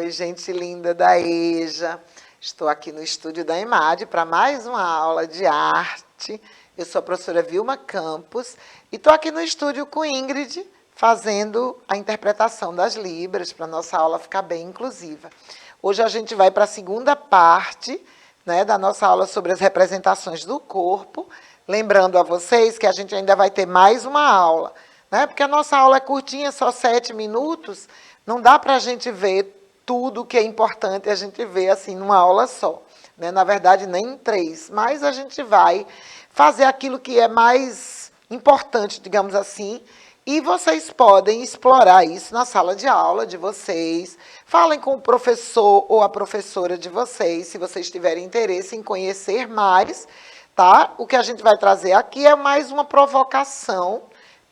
Oi, gente linda da EJA. Estou aqui no estúdio da EMAD para mais uma aula de arte. Eu sou a professora Vilma Campos e estou aqui no estúdio com Ingrid, fazendo a interpretação das Libras, para a nossa aula ficar bem inclusiva. Hoje a gente vai para a segunda parte, né, da nossa aula sobre as representações do corpo. Lembrando a vocês que a gente ainda vai ter mais uma aula, né, porque a nossa aula é curtinha, só 7 minutos, não dá para a gente ver tudo que é importante a gente ver assim numa aula só, né? Na verdade, nem em 3, mas a gente vai fazer aquilo que é mais importante, digamos assim, e vocês podem explorar isso na sala de aula de vocês. Falem com o professor ou a professora de vocês, se vocês tiverem interesse em conhecer mais, tá? O que a gente vai trazer aqui é mais uma provocação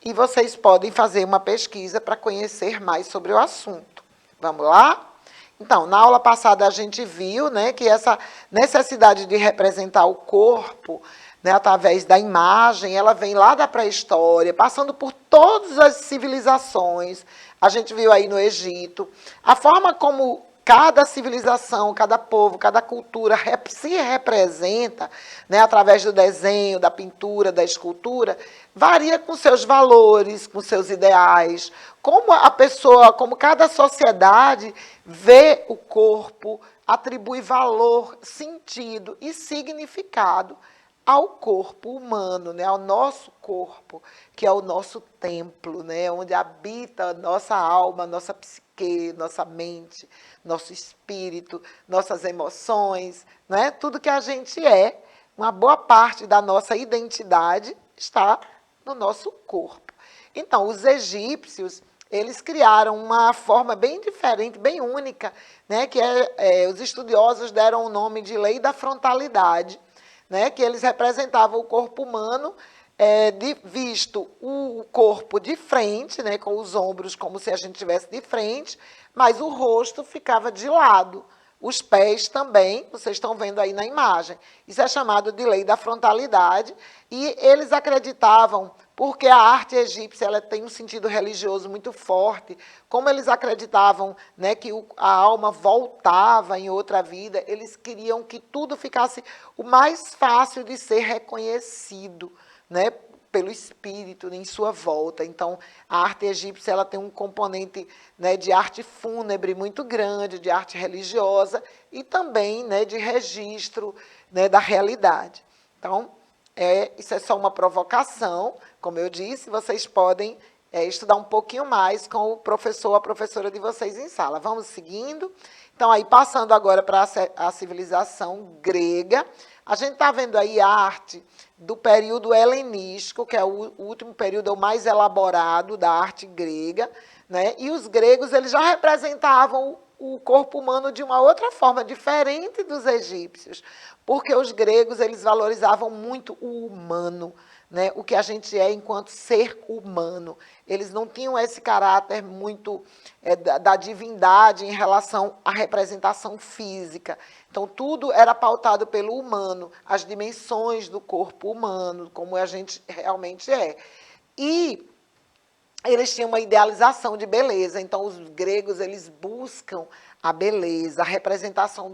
e vocês podem fazer uma pesquisa para conhecer mais sobre o assunto. Vamos lá? Então, na aula passada a gente viu, né, que essa necessidade de representar o corpo, né, através da imagem, ela vem lá da pré-história, passando por todas as civilizações. A gente viu aí no Egito. A forma como cada civilização, cada povo, cada cultura se representa, né, através do desenho, da pintura, da escultura, varia com seus valores, com seus ideais, como a pessoa, como cada sociedade vê o corpo, atribui valor, sentido e significado ao corpo humano, né, ao nosso corpo, que é o nosso templo, né, onde habita a nossa alma, nossa psique, nossa mente, nosso espírito, nossas emoções, né, tudo que a gente é, uma boa parte da nossa identidade está no nosso corpo. Então, os egípcios, eles criaram uma forma bem diferente, bem única, né, que os estudiosos deram o nome de lei da frontalidade, né, que eles representavam o corpo humano visto o corpo de frente, né, com os ombros como se a gente estivesse de frente, mas o rosto ficava de lado. Os pés também, vocês estão vendo aí na imagem. Isso é chamado de lei da frontalidade, e eles acreditavam, porque a arte egípcia ela tem um sentido religioso muito forte, como eles acreditavam, né, que a alma voltava em outra vida, eles queriam que tudo ficasse o mais fácil de ser reconhecido, né, pelo espírito em sua volta. Então, a arte egípcia ela tem um componente, né, de arte fúnebre muito grande, de arte religiosa e também, né, de registro, né, da realidade. Então, isso é só uma provocação, como eu disse, vocês podem estudar um pouquinho mais com o professor ou a professora de vocês em sala. Vamos seguindo. Então, aí passando agora para a civilização grega, a gente está vendo aí a arte do período helenístico, que é o último período, é o mais elaborado da arte grega, né? E os gregos eles já representavam o corpo humano de uma outra forma, diferente dos egípcios, porque os gregos eles valorizavam muito o humano, né? O que a gente é enquanto ser humano. Eles não tinham esse caráter muito da divindade em relação à representação física. Então, tudo era pautado pelo humano, as dimensões do corpo humano, como a gente realmente é. E eles tinham uma idealização de beleza. Então, os gregos eles buscam a beleza, a representação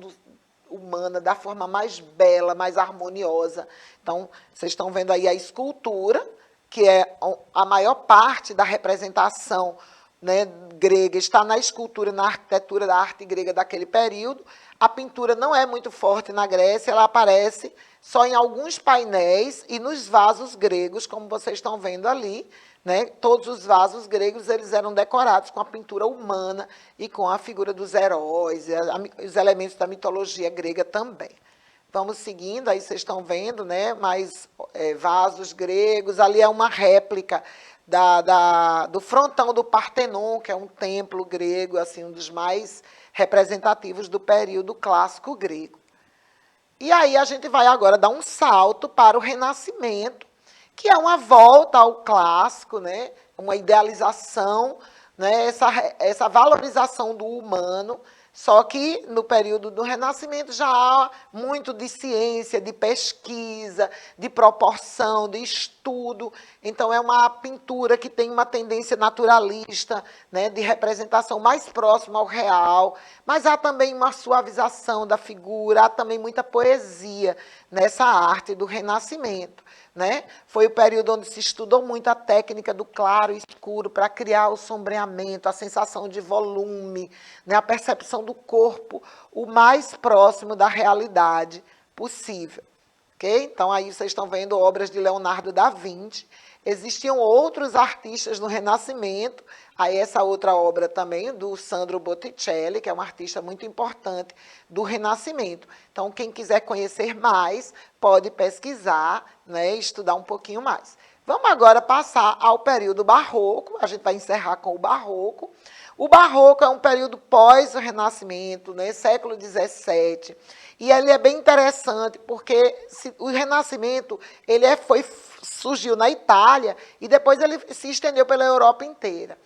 humana da forma mais bela, mais harmoniosa. Então, vocês estão vendo aí a escultura, que é a maior parte da representação, né, grega, está na escultura, na arquitetura da arte grega daquele período. A pintura não é muito forte na Grécia, ela aparece só em alguns painéis e nos vasos gregos, como vocês estão vendo ali, né? Todos os vasos gregos eles eram decorados com a pintura humana e com a figura dos heróis, os elementos da mitologia grega também. Vamos seguindo, aí vocês estão vendo, né, mais vasos gregos. Ali é uma réplica do frontão do Partenon, que é um templo grego, assim, um dos mais representativos do período clássico grego. E aí a gente vai agora dar um salto para o Renascimento, que é uma volta ao clássico, né, uma idealização, né, essa valorização do humano, Só que no período do Renascimento já há muito de ciência, de pesquisa, de proporção, de estudo. Então é uma pintura que tem uma tendência naturalista, né, de representação mais próxima ao real, mas há também uma suavização da figura, há também muita poesia nessa arte do Renascimento. Né? Foi o período onde se estudou muito a técnica do claro e escuro para criar o sombreamento, a sensação de volume, né? A percepção do corpo o mais próximo da realidade possível. Okay? Então, aí vocês estão vendo obras de Leonardo da Vinci. Existiam outros artistas no Renascimento, aí essa outra obra também, do Sandro Botticelli, que é um artista muito importante do Renascimento. Então, quem quiser conhecer mais, pode pesquisar, né, estudar um pouquinho mais. Vamos agora passar ao período barroco, a gente vai encerrar com o barroco. O barroco é um período pós o Renascimento, né, século XVII, e ele é bem interessante, porque o Renascimento surgiu na Itália e depois ele se estendeu pela Europa inteira.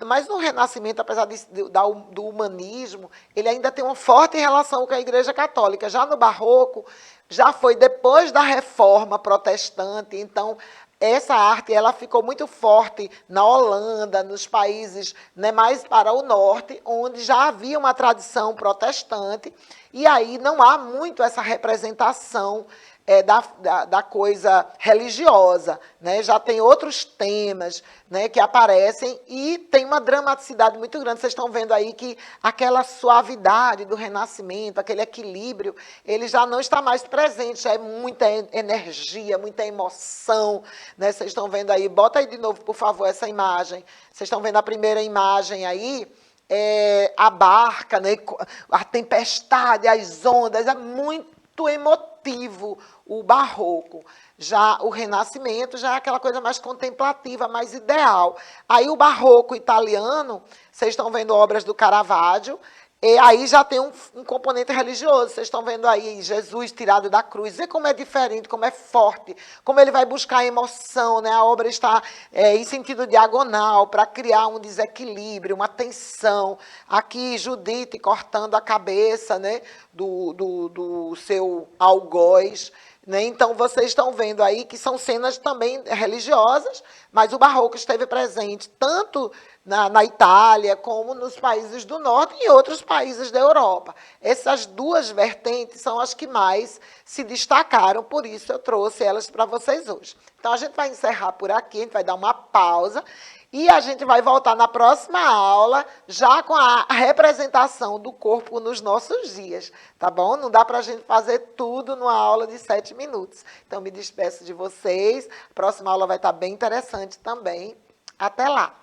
Mas no Renascimento, apesar do humanismo, ele ainda tem uma forte relação com a Igreja Católica. Já no Barroco, já foi depois da Reforma Protestante, então essa arte ela ficou muito forte na Holanda, nos países, né, mais para o norte, onde já havia uma tradição protestante, e aí não há muito essa representação da coisa religiosa, né? Já tem outros temas, né, que aparecem e tem uma dramaticidade muito grande. Vocês estão vendo aí que aquela suavidade do Renascimento, aquele equilíbrio, ele já não está mais presente, já é muita energia, muita emoção, né? Vocês estão vendo aí, bota aí de novo, por favor, essa imagem. Vocês estão vendo a primeira imagem aí, a barca, né, a tempestade, as ondas, é muito emotivo o barroco. Já o Renascimento já é aquela coisa mais contemplativa, mais ideal. Aí o barroco italiano, vocês estão vendo obras do Caravaggio, e aí já tem um componente religioso. Vocês estão vendo aí Jesus tirado da cruz. Vê como é diferente, como é forte, como ele vai buscar a emoção, né? A obra está em sentido diagonal para criar um desequilíbrio, uma tensão. Aqui Judite cortando a cabeça, né, do seu algoz. Né? Então, vocês estão vendo aí que são cenas também religiosas, mas o barroco esteve presente tanto na Itália, como nos países do norte e outros países da Europa. Essas duas vertentes são as que mais se destacaram, por isso eu trouxe elas para vocês hoje. Então, a gente vai encerrar por aqui, a gente vai dar uma pausa, e a gente vai voltar na próxima aula, já com a representação do corpo nos nossos dias, tá bom? Não dá para a gente fazer tudo numa aula de 7 minutos. Então, me despeço de vocês. A próxima aula vai estar bem interessante também. Até lá!